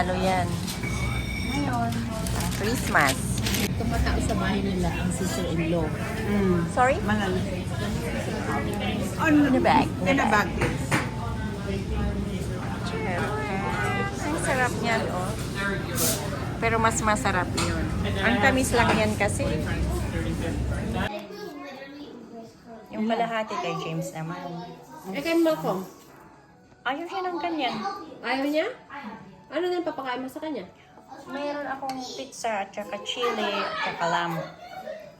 regalo yan. Ngayon, ang Christmas. Tumatao sa bahay nila ang sister-in-law. Sorry? Malala. In the bag. In a bag. Ang sarap niyan, oh. Pero mas masarap yun. Ang tamis lang yan kasi. Yung kalahati kay James naman. Eh, kay Malcolm, Ayaw siya ng ganyan. ayaw niya? Ano na yung papakain mo sa kanya? Mayroon akong pizza, at saka chili, at saka lamb.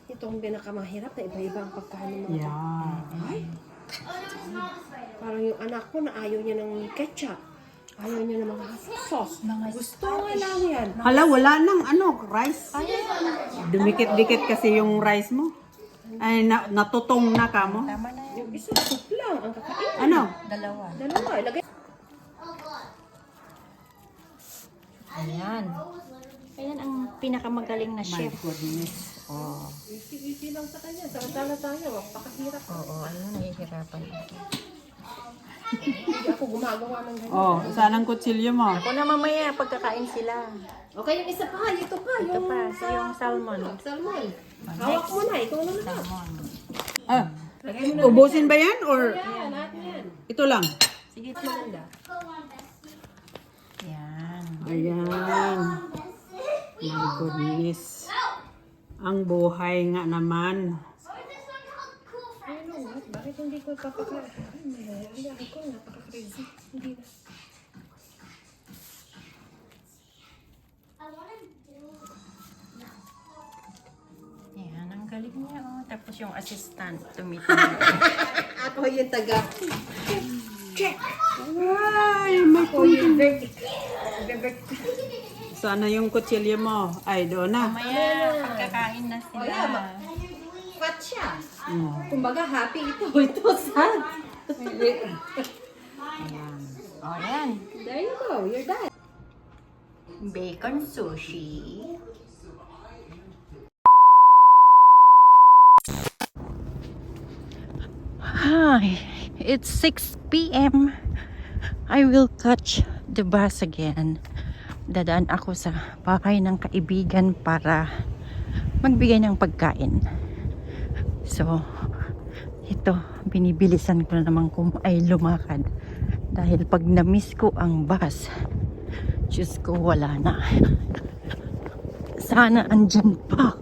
Ito ang pinakamahirap na iba-iba ang pagkain ng mga Yeah. Ay! Parang yung anak ko na ayaw niya ng ketchup. Ayaw niya ng mga sauce. Gusto nga lang yan. Hala, wala nang rice. Dumikit-dikit kasi yung rice mo. Ay, natutong na ka mo. Tama na yun. Yung isang soup lang ang kakain. Ano? Dalawa. Dalawa, ilagay. Ayan. Ayan ang pinakamagaling na My chef. goodness. Oh. Easy lang sa kanya. Samantala tayo, pakahirap. Oo, ayun, nahihirapan ako. Hindi ako gumagawa ng ganyan. Oh, saan ang kutsilyo mo? Ako na mamaya, pagkakain sila. Okay, yung isa pa, ito pa. Ito Yung pa, sa yung salmon. salmon. Hawak mo na, ikaw na na. Salmon. Ah, ubusin ba yan or Yan, lahat yan. ito lang? Sige, maganda. Yan. Ayan. My goodness. Ang buhay nga naman. Ano, bakit hindi ko papakain? Hindi ako, napaka-crazy. Hindi na. Yan, ang galing niya. Oh. Tapos yung assistant, tumitingin. Ako yung taga. Ay, may Ako yung verdict. Sana yung kutsilyo mo. Ay, doon na. Mamaya, pagkakain na sila. Fat siya. Mm. Kumbaga, happy ito. Ito, sad. Ayan. Oh, yan. There you go. You're done. Bacon sushi. Hi, it's 6 p.m. I will catch the bus again. Dadaan ako sa bahay ng kaibigan para magbigay ng pagkain. So, ito, binibilisan ko na naman kung ay lumakad. Dahil pag na-miss ko ang bus, Diyos ko, wala na. Sana andyan pa.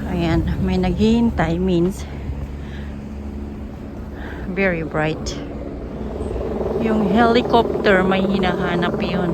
Ayan, may naghihintay means very bright. Yung helicopter may hinahanap yun.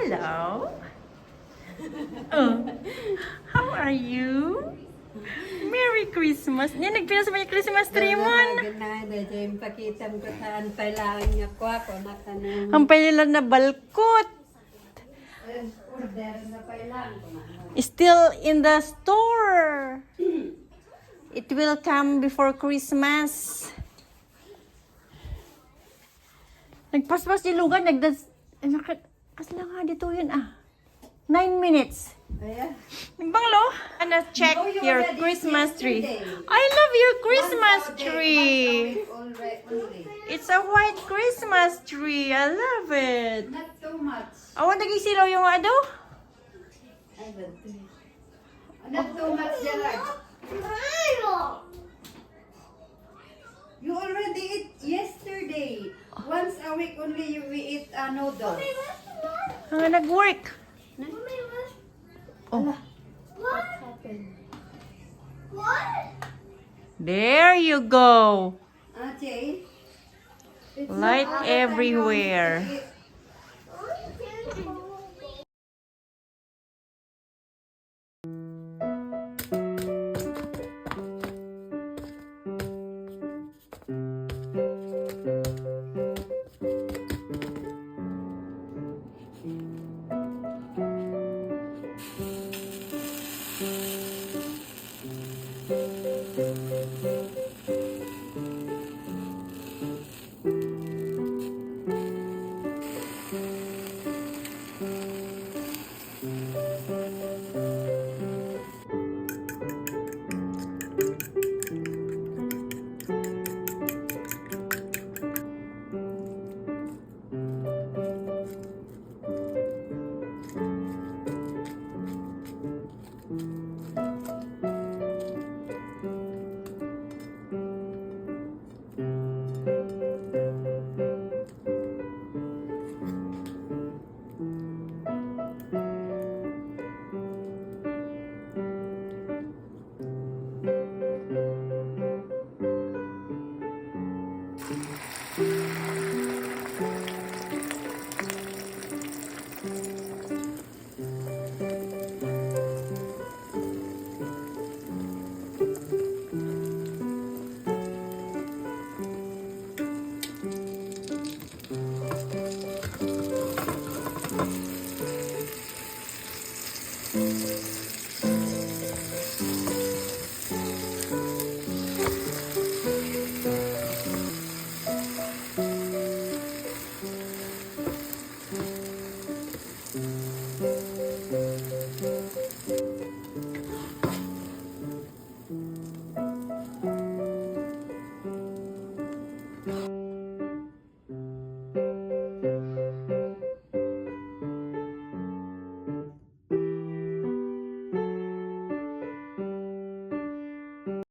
Hello. How are you? Merry Christmas. Yan, nagpinas mo yung Christmas tree mo. Yung pakitam ko saan kailangan niya ko ako na kanang Ang nila na balkot. order na kailangan ko na. Still in the store. It will come before Christmas. Nagpaspas yung lugar, kasla nga dito yun ah. 9 minutes. Ayan. Banglo, Anna, check No, you your already Christmas tree. yesterday. I love your Christmas Once a day, tree. once a week only. It's a white Christmas tree. I love it. Not too much. Awan nagisilaw yung ado? I want to. Not too much, Gerard. You already eat yesterday. Once a week only we eat noodles. Nag-work. Oh, What happened? there you go. Jay? It's Light not all the time you everywhere. eat